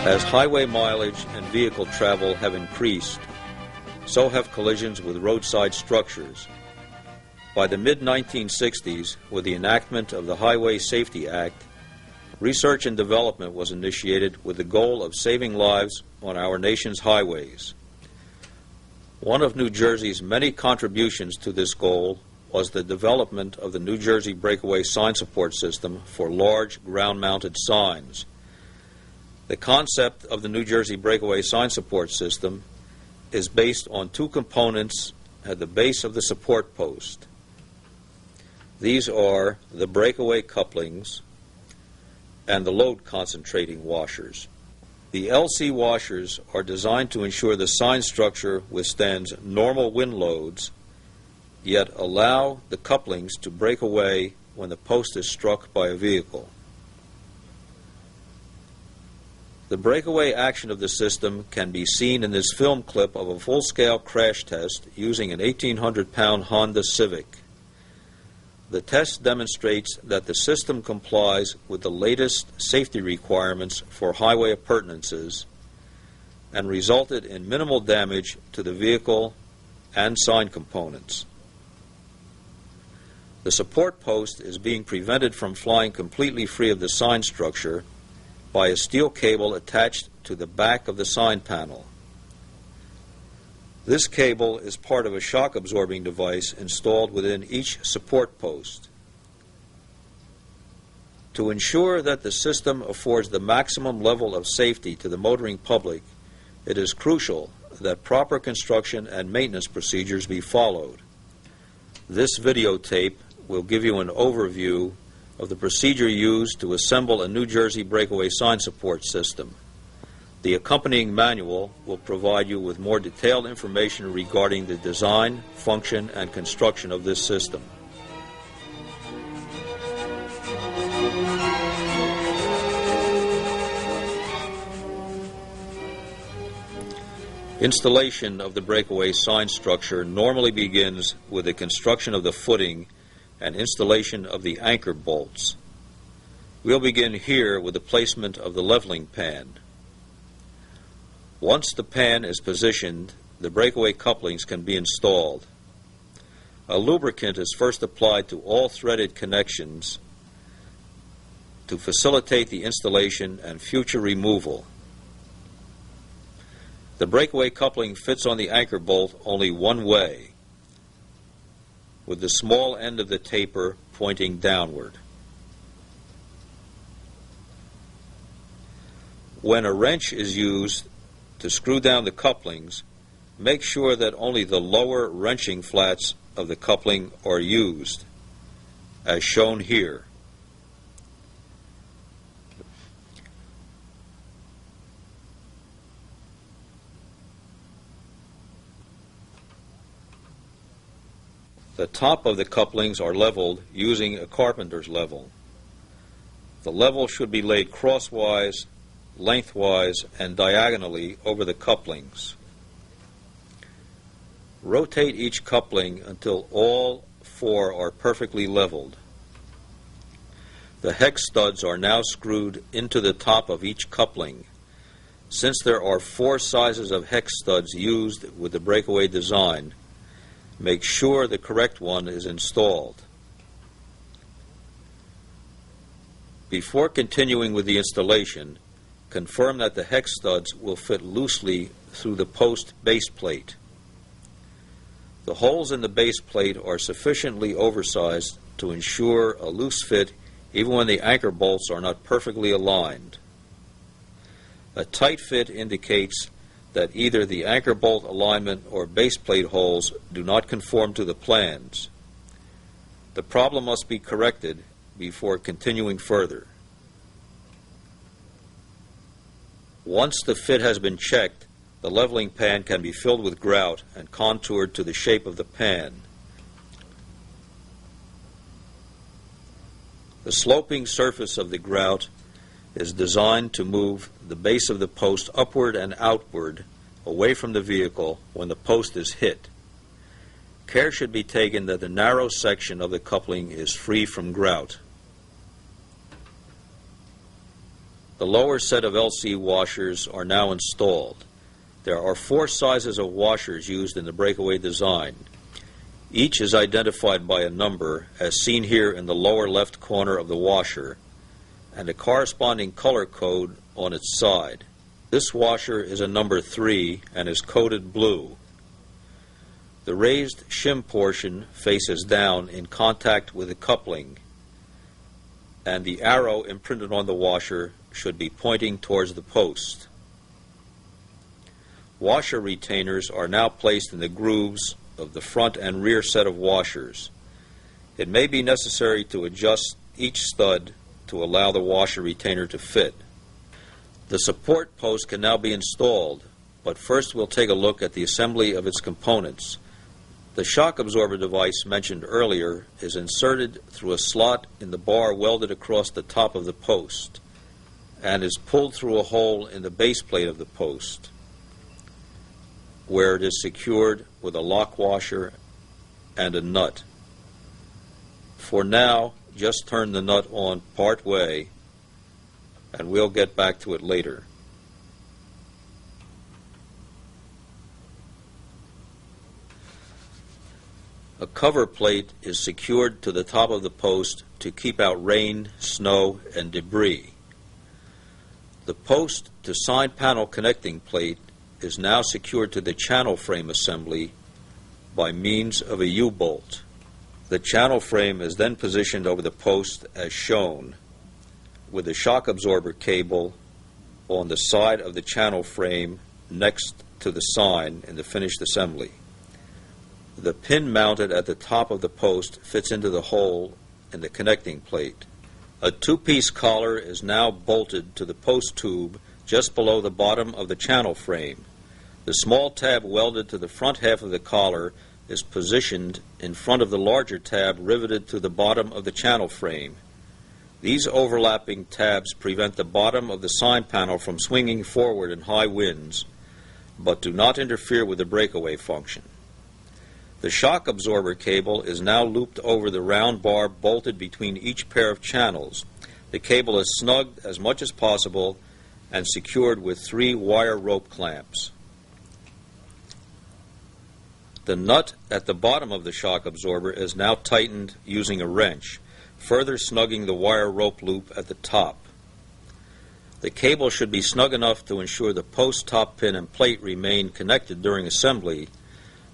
As highway mileage and vehicle travel have increased, so have collisions with roadside structures. By the mid-1960s, with the enactment of the Highway Safety Act, research and development was initiated with the goal of saving lives on our nation's highways. One of New Jersey's many contributions to this goal was the development of the New Jersey Breakaway sign support system for large ground-mounted signs. The concept of the New Jersey Breakaway sign support system is based on two components at the base of the support post. These are the breakaway couplings and the load concentrating washers. The LC washers are designed to ensure the sign structure withstands normal wind loads, yet allow the couplings to break away when the post is struck by a vehicle. The breakaway action of the system can be seen in this film clip of a full-scale crash test using an 1,800-pound Honda Civic. The test demonstrates that the system complies with the latest safety requirements for highway appurtenances and resulted in minimal damage to the vehicle and sign components. The support post is being prevented from flying completely free of the sign structure by a steel cable attached to the back of the sign panel. This cable is part of a shock-absorbing device installed within each support post. To ensure that the system affords the maximum level of safety to the motoring public, it is crucial that proper construction and maintenance procedures be followed. This videotape will give you an overview of the procedure used to assemble a New Jersey Breakaway sign support system. The accompanying manual will provide you with more detailed information regarding the design, function, and construction of this system. Installation of the breakaway sign structure normally begins with the construction of the footing and installation of the anchor bolts. We'll begin here with the placement of the leveling pan. Once the pan is positioned, the breakaway couplings can be installed. A lubricant is first applied to all threaded connections to facilitate the installation and future removal. The breakaway coupling fits on the anchor bolt only one way, with the small end of the taper pointing downward. When a wrench is used to screw down the couplings, make sure that only the lower wrenching flats of the coupling are used, as shown here. The top of the couplings are leveled using a carpenter's level. The level should be laid crosswise, lengthwise, and diagonally over the couplings. Rotate each coupling until all four are perfectly leveled. The hex studs are now screwed into the top of each coupling. Since there are four sizes of hex studs used with the breakaway design, make sure the correct one is installed. Before continuing with the installation, confirm that the hex studs will fit loosely through the post base plate. The holes in the base plate are sufficiently oversized to ensure a loose fit even when the anchor bolts are not perfectly aligned. A tight fit indicates that either the anchor bolt alignment or base plate holes do not conform to the plans. The problem must be corrected before continuing further. Once the fit has been checked, the leveling pan can be filled with grout and contoured to the shape of the pan. The sloping surface of the grout is designed to move the base of the post upward and outward away from the vehicle when the post is hit. Care should be taken that the narrow section of the coupling is free from grout. The lower set of LC washers are now installed. There are 4 sizes of washers used in the Breakaway design. Each is identified by a number, as seen here in the lower left corner of the washer, and a corresponding color code on its side. This washer is a number 3 and is coded blue. The raised shim portion faces down in contact with the coupling, and the arrow imprinted on the washer should be pointing towards the post. Washer retainers are now placed in the grooves of the front and rear set of washers. It may be necessary to adjust each stud to allow the washer retainer to fit. The support post can now be installed, but first we'll take a look at the assembly of its components. The shock absorber device mentioned earlier is inserted through a slot in the bar welded across the top of the post and is pulled through a hole in the base plate of the post, where it is secured with a lock washer and a nut. For now, just turn the nut on part way, and we'll get back to it later. A cover plate is secured to the top of the post to keep out rain, snow, and debris. The post to side panel connecting plate is now secured to the channel frame assembly by means of a U-bolt. The channel frame is then positioned over the post as shown, with the shock absorber cable on the side of the channel frame next to the sign in the finished assembly. The pin mounted at the top of the post fits into the hole in the connecting plate. A 2-piece collar is now bolted to the post tube just below the bottom of the channel frame. The small tab welded to the front half of the collar is positioned in front of the larger tab riveted to the bottom of the channel frame. These overlapping tabs prevent the bottom of the sign panel from swinging forward in high winds, but do not interfere with the breakaway function. The shock absorber cable is now looped over the round bar bolted between each pair of channels. The cable is snugged as much as possible and secured with 3 wire rope clamps. The nut at the bottom of the shock absorber is now tightened using a wrench, further snugging the wire rope loop at the top. The cable should be snug enough to ensure the post top pin and plate remain connected during assembly,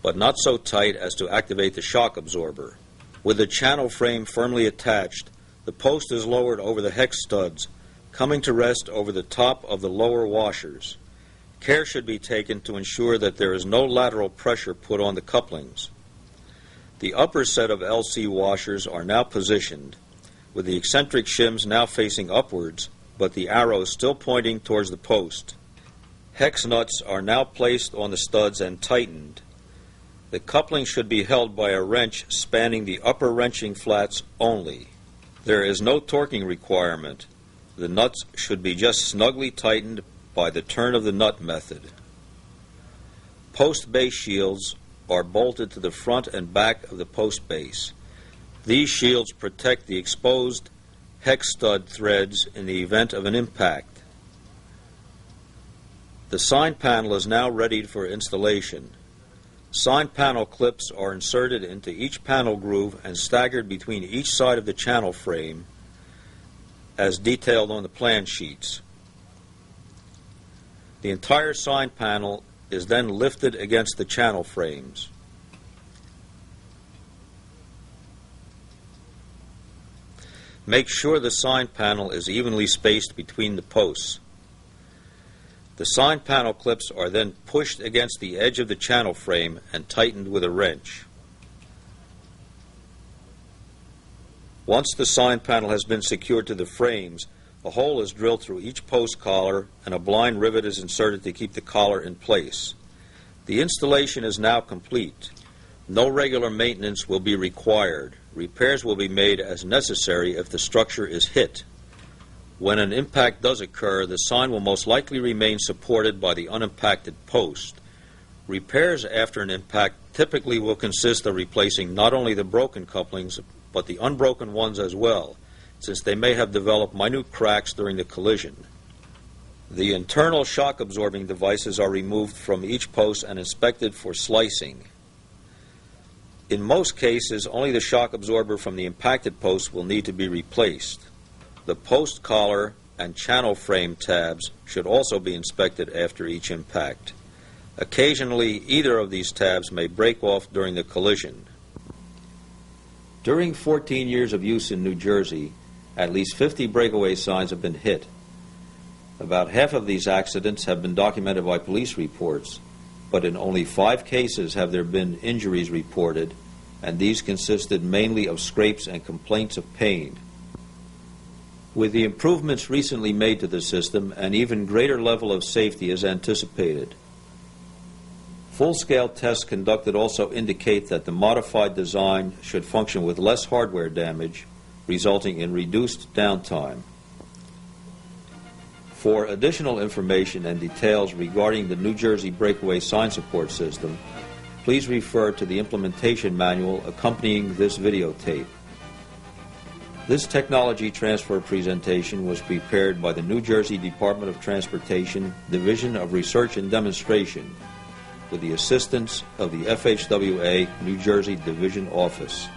but not so tight as to activate the shock absorber. With the channel frame firmly attached, the post is lowered over the hex studs, coming to rest over the top of the lower washers. Care should be taken to ensure that there is no lateral pressure put on the couplings. The upper set of LC washers are now positioned, with the eccentric shims now facing upwards, but the arrows still pointing towards the post. Hex nuts are now placed on the studs and tightened. The coupling should be held by a wrench spanning the upper wrenching flats only. There is no torquing requirement. The nuts should be just snugly tightened by the turn of the nut method. Post base shields are bolted to the front and back of the post base. These shields protect the exposed hex stud threads in the event of an impact. The sign panel is now ready for installation. Sign panel clips are inserted into each panel groove and staggered between each side of the channel frame as detailed on the plan sheets. The entire sign panel is then lifted against the channel frames. Make sure the sign panel is evenly spaced between the posts. The sign panel clips are then pushed against the edge of the channel frame and tightened with a wrench. Once the sign panel has been secured to the frames, a hole is drilled through each post collar and a blind rivet is inserted to keep the collar in place. The installation is now complete. No regular maintenance will be required. Repairs will be made as necessary if the structure is hit. When an impact does occur, the sign will most likely remain supported by the unimpacted post. Repairs after an impact typically will consist of replacing not only the broken couplings, but the unbroken ones as well, since they may have developed minute cracks during the collision. The internal shock-absorbing devices are removed from each post and inspected for slicing. In most cases, only the shock absorber from the impacted post will need to be replaced. The post collar and channel frame tabs should also be inspected after each impact. Occasionally, either of these tabs may break off during the collision. During 14 years of use in New Jersey, at least 50 breakaway signs have been hit. About half of these accidents have been documented by police reports, but in only 5 cases have there been injuries reported, and these consisted mainly of scrapes and complaints of pain. With the improvements recently made to the system, an even greater level of safety is anticipated. Full-scale tests conducted also indicate that the modified design should function with less hardware damage, resulting in reduced downtime. For additional information and details regarding the New Jersey Breakaway Sign Support System, please refer to the implementation manual accompanying this videotape. This technology transfer presentation was prepared by the New Jersey Department of Transportation, Division of Research and Demonstration, with the assistance of the FHWA New Jersey Division Office.